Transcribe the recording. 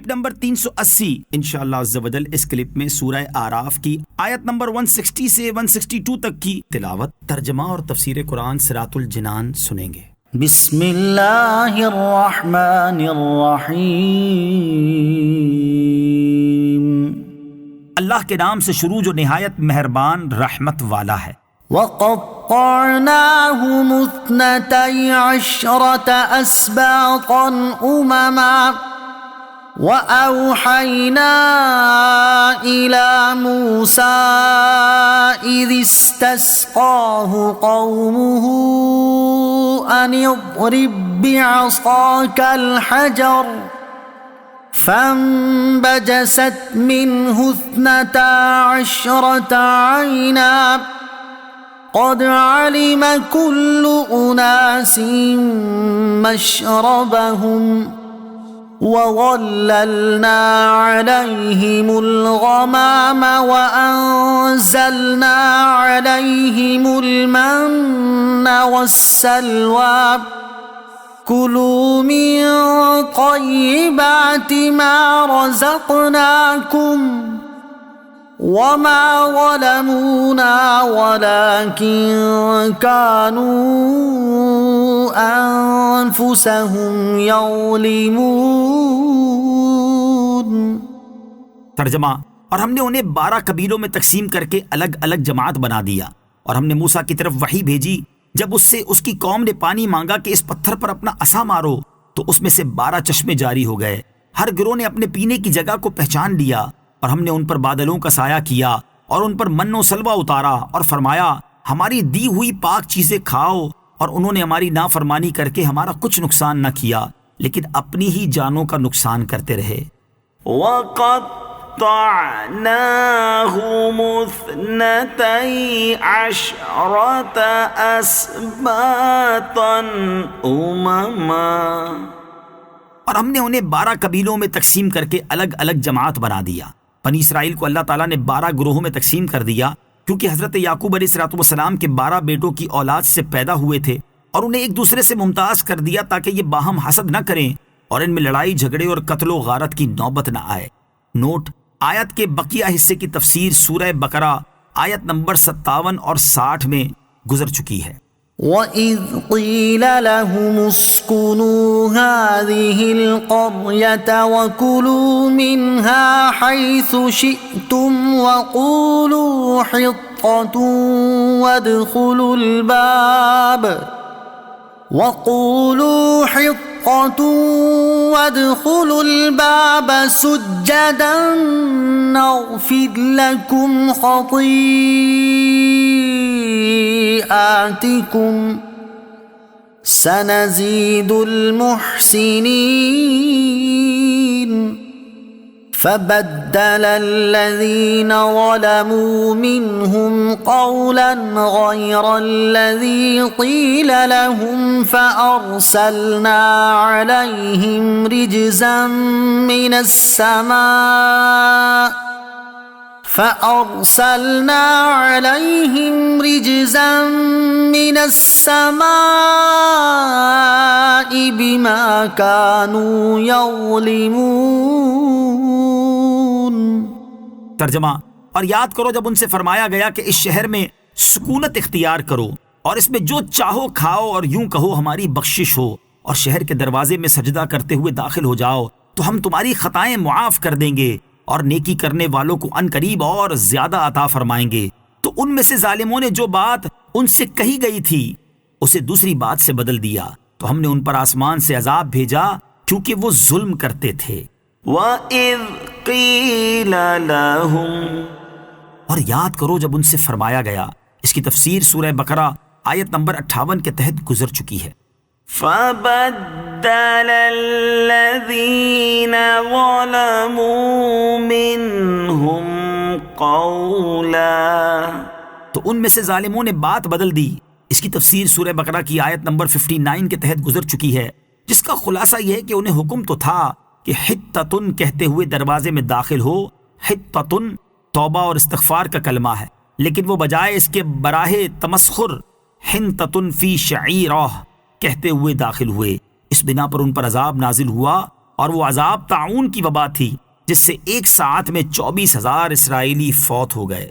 Clip number 380 इंशाअल्लाह अज़्ज़ा वजल। इस clip में सूरह आराफ की आयत नंबर 160 से 162 तक की तिलावत, तर्जमा और तफसीर कुरान सिरातुल जिनान सुनेंगे। बिस्मिल्लाहिर्रहमानिर्रहीम। अल्लाह के नाम से शुरू जो निहायत मेहरबान रहमत वाला है। वक़त्तअनाहुम इस्नतै अशरत अस्बातन उममा वअवहैना इला मूसा इज़ इस्तस्क़ाहु क़ौमुहु अन इज़रिब बिअसाकल हजर फंबजसत मिन्हु इस्नता अशरत ऐना क़द अलिम कुल्लु उनासिन मशरबहुम वज़ल्ललना अलैहिमुल गमाम वअंज़लना अलैहिमुल मन्न वस्सलवा कुलू मिन तय्यिबाति मा रज़क़नाकुम वमा ज़लमूना वलाकिन कानू अनफुसहुम यज़लिमून। तर्जमा, और हमने उन्हें 12 कबीलों में तकसीम करके अलग अलग जमात बना दिया, और हमने मूसा की तरफ वही भेजी। जब उससे उसकी कौम ने पानी मांगा कि इस पत्थर पर अपना असा मारो, तो उसमें से 12 चश्मे जारी हो गए। हर गिरोह ने अपने पीने की जगह को पहचान लिया, और हमने उन पर बादलों का साया किया और उन पर मन्नो सलवा उतारा और फरमाया हमारी दी हुई पाक चीजें खाओ। और उन्होंने हमारी नाफरमानी करके हमारा कुछ नुकसान न किया, लेकिन अपनी ही जानों का नुकसान करते रहे। वक़त्तअनाहुम इस्नतै अशरत अस्बातन उममा, और हमने उन्हें 12 कबीलों में तकसीम करके अलग अलग जमात बना दिया। बनी इसराइल को अल्लाह ताला ने 12 ग्रोहों में तकसीम कर दिया, क्योंकि हजरत याकूब अलैहिस्सलाम के 12 बेटों की औलाद से पैदा हुए थे, और उन्हें एक दूसरे से मुमताज कर दिया ताकि ये बाहम हसद न करें और इनमें लड़ाई झगड़े और कत्लो गारत की नौबत न आए। नोट, आयत के बकिया हिस्से की तफसीर सूरह बकरा आयत नंबर 57 और 60 में गुजर चुकी है। वइज़ क़ील लहुम उस्कुनू हाज़िहिल क़र्यत वकुलू मिन्हा हैसु शिअ्तुम वक़ूलू हित्ततुन वद्ख़ुलुल बाब सुज्जदन नग़फ़िर लकुम ख़तीआतिकुम सनज़ीदुल मुहसिनीन। फबद्दल الذين ظلموا منهم قولا غير الذي قيل لهم فأرسلنا عليهم رجزا من السماء بما كانوا يظلمون। तर्जमा, और याद करो जब उनसे फरमाया गया कि इस शहर में सुकूनत इख्तियार करो और इसमें जो चाहो खाओ और यूं कहो हमारी बख्शिश हो, और शहर के दरवाजे में सजदा करते हुए दाखिल हो जाओ तो हम तुम्हारी खताएं मुआफ कर देंगे और नेकी करने वालों को अनकरीब और ज्यादा अता फरमाएंगे। तो उनमें से जालिमों ने जो बात उनसे कही गई थी उसे दूसरी बात से बदल दिया, तो हमने उन पर आसमान से अजाब भेजा क्योंकि वो जुल्म करते थे। वइज़ क़ील लहुम, और याद करो जब उनसे फरमाया गया। इसकी तफसीर सूरह बकरा आयत नंबर 58 के तहत गुजर चुकी है। फबद्दल الذين ظلموا मिन्हुम क़ौला, तो उनमें से जालिमों ने बात बदल दी। इसकी तफसीर सूरह बकरा की आयत नंबर 59 के तहत गुजर चुकी है, जिसका खुलासा यह है कि उन्हें हुक्म तो था कि हित्ततुन कहते हुए दरवाजे में दाखिल हो। हित्ततुन तौबा और इस्तिग़फ़ार का कलमा है, लेकिन वो बजाय इसके बराहे तमस्खुर हिंततुन फी शईरह कहते हुए दाखिल हुए। इस बिना पर उन पर अजाब नाजिल हुआ और वो अजाब ताऊन की वबा थी जिससे एक साथ में 24,000 इसराइली फौत हो गए।